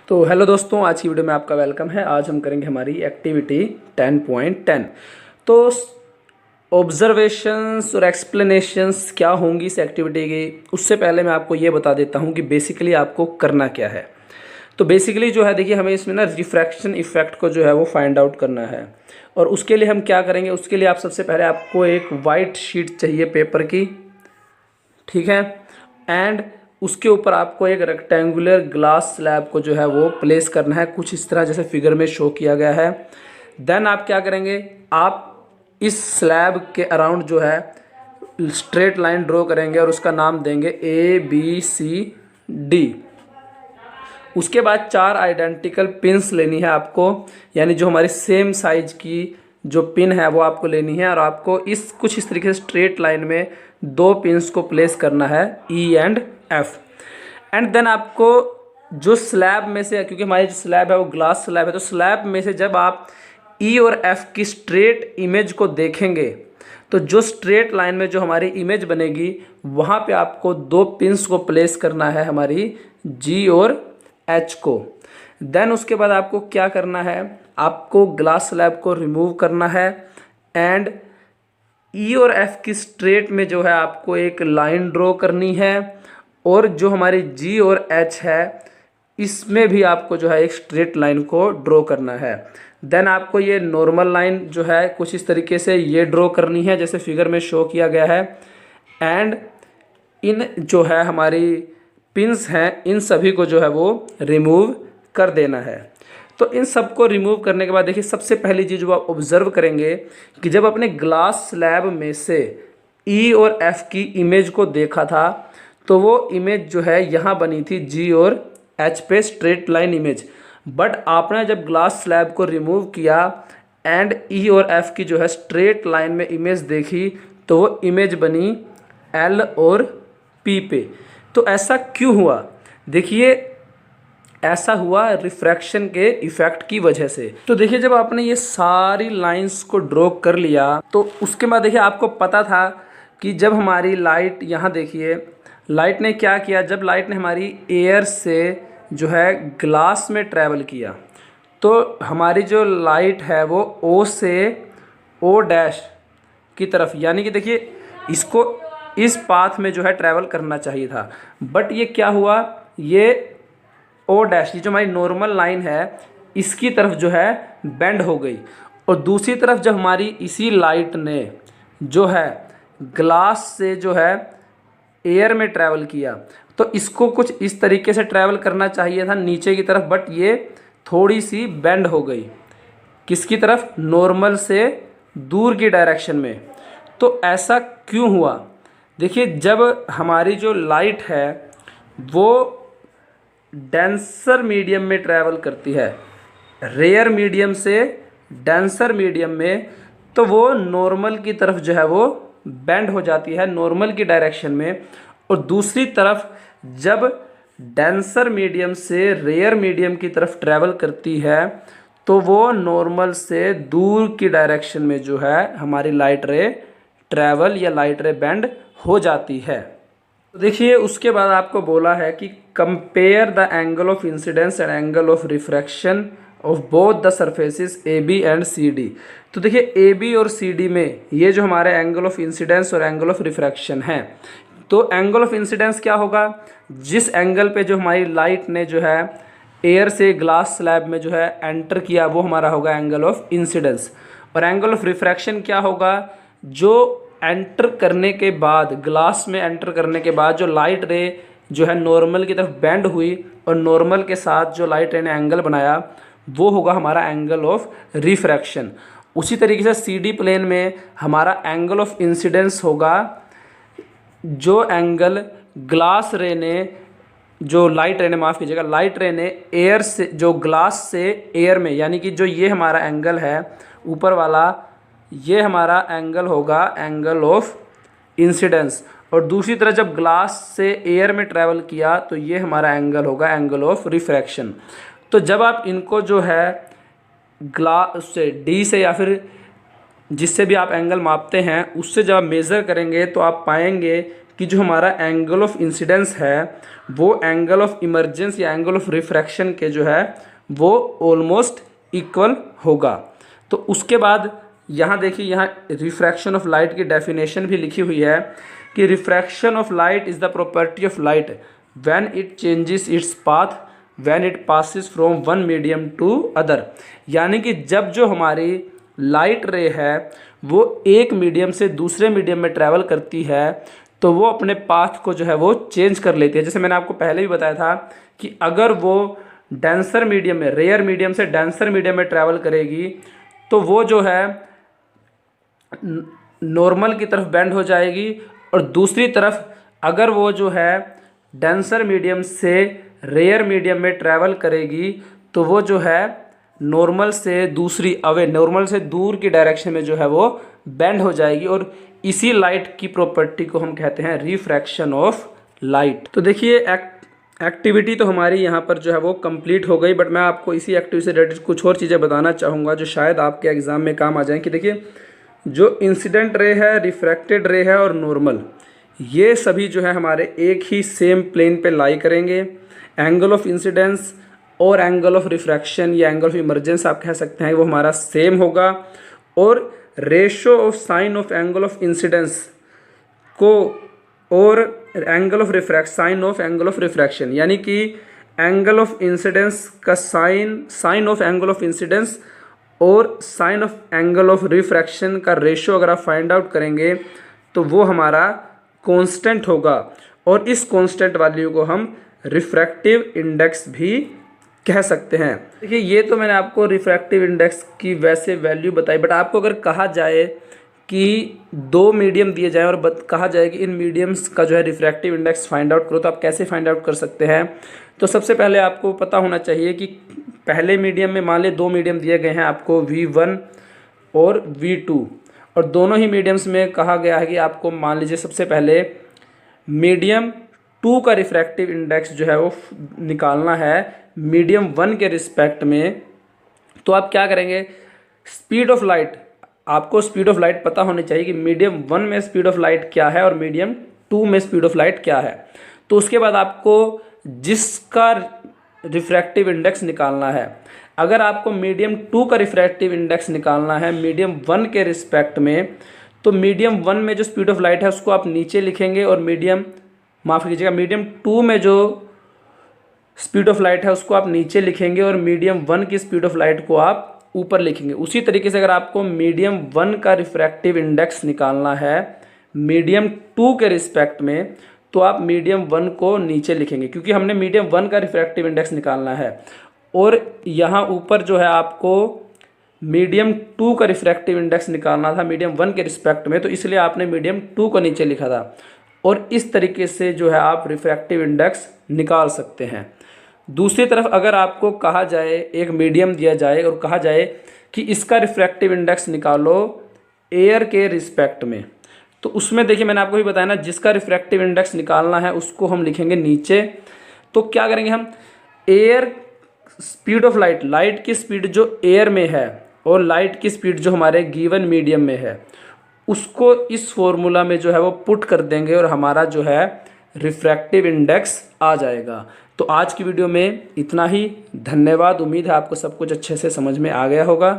तो हेलो दोस्तों, आज की वीडियो में आपका वेलकम है। आज हम करेंगे हमारी एक्टिविटी 10.10। तो ऑब्जर्वेशंस और एक्सप्लेनेशंस क्या होंगी इस एक्टिविटी की, उससे पहले मैं आपको ये बता देता हूँ कि बेसिकली आपको करना क्या है। तो बेसिकली जो है, देखिए, हमें इसमें ना रिफ्रैक्शन इफेक्ट को जो है वो फाइंड आउट करना है। और उसके लिए हम क्या करेंगे, उसके लिए आप सबसे पहले आपको एक वाइट शीट चाहिए पेपर की, ठीक है। एंड उसके ऊपर आपको एक रेक्टेंगुलर ग्लास स्लैब को जो है वो प्लेस करना है, कुछ इस तरह जैसे फिगर में शो किया गया है। देन आप क्या करेंगे, आप इस स्लैब के अराउंड जो है स्ट्रेट लाइन ड्रॉ करेंगे और उसका नाम देंगे ABCD। उसके बाद 4 आइडेंटिकल पिन्स लेनी है आपको, यानी जो हमारी सेम साइज की जो पिन है वो आपको लेनी है। और आपको कुछ इस तरीके से स्ट्रेट लाइन में 2 पिन्स को प्लेस करना है, E and F। And then आपको जो स्लैब में से, क्योंकि हमारी जो स्लैब है वो ग्लास स्लैब है, तो स्लैब में से जब आप E और F की स्ट्रेट इमेज को देखेंगे तो जो स्ट्रेट लाइन में जो हमारी इमेज बनेगी वहाँ पे आपको 2 पिन्स को प्लेस करना है, हमारी G और H को। देन उसके बाद आपको क्या करना है, आपको ग्लास स्लैब को रिमूव करना है। एंड E और F की स्ट्रेट में जो है आपको एक लाइन ड्रॉ करनी है, और जो हमारी G और H है इसमें भी आपको जो है एक स्ट्रेट लाइन को ड्रॉ करना है। देन आपको ये नॉर्मल लाइन जो है कुछ इस तरीके से ये ड्रॉ करनी है जैसे फिगर में शो किया गया है। एंड इन जो है हमारी पिन्स हैं, इन सभी को जो है वो रिमूव कर देना है। तो इन सबको रिमूव करने के बाद देखिए, सबसे पहली चीज़ जो आप ऑब्जर्व करेंगे कि जब अपने ग्लास स्लैब में से E और F की इमेज को देखा था तो वो इमेज जो है यहाँ बनी थी G और H पे स्ट्रेट लाइन इमेज। बट आपने जब ग्लास स्लैब को रिमूव किया एंड E और F की जो है स्ट्रेट लाइन में इमेज देखी तो वो इमेज बनी L और P पे। तो ऐसा क्यों हुआ, देखिए ऐसा हुआ रिफ्रैक्शन के इफेक्ट की वजह से। तो देखिए, जब आपने ये सारी लाइंस को ड्रॉ कर लिया तो उसके बाद देखिए आपको पता था कि जब हमारी लाइट, यहाँ देखिए लाइट ने क्या किया, जब लाइट ने हमारी एयर से जो है ग्लास में ट्रैवल किया तो हमारी जो लाइट है वो O से O डैश की तरफ, यानी कि देखिए इसको इस पाथ में जो है ट्रैवल करना चाहिए था। बट ये क्या हुआ, ये O डैश, ये जो हमारी नॉर्मल लाइन है इसकी तरफ जो है बेंड हो गई। और दूसरी तरफ जब हमारी इसी लाइट ने जो है ग्लास से जो है एयर में ट्रैवल किया तो इसको कुछ इस तरीके से ट्रैवल करना चाहिए था नीचे की तरफ, बट ये थोड़ी सी बेंड हो गई किसकी तरफ, नॉर्मल से दूर की डायरेक्शन में। तो ऐसा क्यों हुआ, देखिए जब हमारी जो लाइट है वो डेंसर मीडियम में ट्रैवल करती है, रेयर मीडियम से डेंसर मीडियम में, तो वो नॉर्मल की तरफ जो है वो बेंड हो जाती है, नॉर्मल की डायरेक्शन में। और दूसरी तरफ जब डेंसर मीडियम से रेयर मीडियम की तरफ ट्रैवल करती है तो वो नॉर्मल से दूर की डायरेक्शन में जो है हमारी लाइट रे ट्रैवल या लाइट रे बेंड हो जाती है। तो देखिए उसके बाद आपको बोला है कि compare the angle of incidence and angle of refraction of both the surfaces AB and CD। तो देखिए AB और CD में ये जो हमारे एंगल ऑफ इंसिडेंस और एंगल ऑफ रिफ्रैक्शन हैं, तो एंगल ऑफ इंसिडेंस क्या होगा, जिस एंगल पे जो हमारी लाइट ने जो है एयर से ग्लास स्लैब में जो है एंटर किया वो हमारा होगा एंगल ऑफ इंसिडेंस। और एंगल ऑफ रिफ्रैक्शन क्या होगा, जो एंटर करने के बाद, ग्लास में एंटर करने के बाद जो लाइट रे जो है नॉर्मल की तरफ बेंड हुई और नॉर्मल के साथ जो लाइट रे ने एंगल बनाया वो होगा हमारा एंगल ऑफ रिफ्रैक्शन। उसी तरीके से CD प्लेन में हमारा एंगल ऑफ इंसिडेंस होगा जो एंगल ग्लास रे ने, जो लाइट रे ने, माफ़ कीजिएगा, लाइट रे ने एयर से, जो ग्लास से एयर में, यानी कि जो ये हमारा एंगल है ऊपर वाला, ये हमारा एंगल होगा एंगल ऑफ इंसिडेंस। और दूसरी तरफ जब ग्लास से एयर में ट्रैवल किया तो ये हमारा एंगल होगा एंगल ऑफ रिफ्रैक्शन। तो जब आप इनको जो है ग्लास से D से या फिर जिससे भी आप एंगल मापते हैं उससे जब आप मेज़र करेंगे तो आप पाएंगे कि जो हमारा एंगल ऑफ इंसिडेंस है वो एंगल ऑफ इमर्जेंस या एंगल ऑफ रिफ्रैक्शन के जो है वो ऑलमोस्ट इक्वल होगा। तो उसके बाद यहाँ देखिए, यहाँ रिफ्रैक्शन ऑफ लाइट की डेफिनेशन भी लिखी हुई है कि refraction of light is the property of light when it changes its path when it passes from one medium to other. यानी कि जब जो हमारी लाइट रे है वो एक मीडियम से दूसरे मीडियम में ट्रैवल करती है तो वो अपने पाथ को जो है वो चेंज कर लेती है। जैसे मैंने आपको पहले भी बताया था कि अगर वो डेंसर मीडियम में, रेयर मीडियम से डेंसर मीडियम में ट्रैवल करेगी तो वो जो है नॉर्मल की तरफ बेंड हो जाएगी, और दूसरी तरफ अगर वो जो है डेंसर मीडियम से रेयर मीडियम में ट्रैवल करेगी तो वो जो है नॉर्मल से दूसरी अवे, नॉर्मल से दूर की डायरेक्शन में जो है वो बेंड हो जाएगी। और इसी लाइट की प्रॉपर्टी को हम कहते हैं रिफ्रैक्शन ऑफ लाइट। तो देखिए एक्टिविटी तो हमारी यहाँ पर जो है वो कंप्लीट हो गई, बट मैं आपको इसी एक्टिविटी से रिलेटेड कुछ और चीज़ें बताना चाहूँगा जो शायद आपके एग्ज़ाम में काम आ जाएँ। कि देखिए, जो इंसिडेंट रे है, रिफ्रैक्टेड रे है और नॉर्मल, ये सभी जो है हमारे एक ही सेम प्लेन पे लाई करेंगे। एंगल ऑफ इंसिडेंस और एंगल ऑफ रिफ्रैक्शन या एंगल ऑफ इमर्जेंस आप कह सकते हैं, वो हमारा सेम होगा। और ratio of sine of angle of incidence को और angle of sine of angle of refraction, यानी कि एंगल ऑफ इंसिडेंस का sine of angle of incidence और sine of angle of refraction का रेशो अगर आप फाइंड आउट करेंगे तो वो हमारा कांस्टेंट होगा, और इस कांस्टेंट वैल्यू को हम रिफ्रैक्टिव इंडेक्स भी कह सकते हैं। देखिए, ये तो मैंने आपको रिफ्रैक्टिव इंडेक्स की वैसे वैल्यू बताई, बट आपको अगर कहा जाए कि दो मीडियम दिए जाए और कहा जाए कि इन मीडियम्स का जो है रिफ्रैक्टिव इंडेक्स फाइंड आउट करो, तो आप कैसे फाइंड आउट कर सकते हैं। तो सबसे पहले आपको पता होना चाहिए कि पहले मीडियम में मान ले दो मीडियम दिए गए हैं आपको V1 और V2, और दोनों ही मीडियम्स में कहा गया है कि आपको मान लीजिए सबसे पहले मीडियम 2 का रिफ्रैक्टिव इंडेक्स जो है वो निकालना है मीडियम 1 के रिस्पेक्ट में। तो आप क्या करेंगे, स्पीड ऑफ लाइट, आपको स्पीड ऑफ लाइट पता होनी चाहिए कि मीडियम 1 में स्पीड ऑफ लाइट क्या है और मीडियम 2 में स्पीड ऑफ लाइट क्या है। तो उसके बाद आपको जिसका रिफ्रैक्टिव इंडेक्स निकालना है, अगर आपको मीडियम 2 का रिफ्रैक्टिव इंडेक्स निकालना है मीडियम 1 के रिस्पेक्ट में, तो मीडियम 1 में जो स्पीड ऑफ लाइट है उसको आप नीचे लिखेंगे, और मीडियम 2 में जो स्पीड ऑफ लाइट है उसको आप नीचे लिखेंगे, और मीडियम 1 की स्पीड ऑफ लाइट को आप ऊपर लिखेंगे। उसी तरीके से अगर आपको मीडियम 1 का रिफ्रैक्टिव इंडेक्स निकालना है मीडियम 2 के रिस्पेक्ट में, तो आप मीडियम 1 को नीचे लिखेंगे, क्योंकि हमने मीडियम 1 का रिफ्रैक्टिव इंडेक्स निकालना है। और यहाँ ऊपर जो है आपको मीडियम 2 का रिफ्रैक्टिव इंडेक्स निकालना था मीडियम 1 के रिस्पेक्ट में, तो इसलिए आपने मीडियम 2 को नीचे लिखा था। और इस तरीके से जो है आप रिफ्रैक्टिव इंडेक्स निकाल सकते हैं। दूसरी तरफ अगर आपको कहा जाए, एक मीडियम दिया जाए और कहा जाए कि इसका रिफ्रैक्टिव इंडेक्स निकालो एयर के रिस्पेक्ट में, तो उसमें देखिए मैंने आपको भी बताया ना, जिसका रिफ्रैक्टिव इंडेक्स निकालना है उसको हम लिखेंगे नीचे। तो क्या करेंगे हम, air speed of light, light की स्पीड जो एयर में है और लाइट की स्पीड जो हमारे गिवन मीडियम में है, उसको इस फॉर्मूला में जो है वो पुट कर देंगे और हमारा जो है रिफ्रैक्टिव इंडेक्स आ जाएगा। तो आज की वीडियो में इतना ही। धन्यवाद। उम्मीद है आपको सब कुछ अच्छे से समझ में आ गया होगा।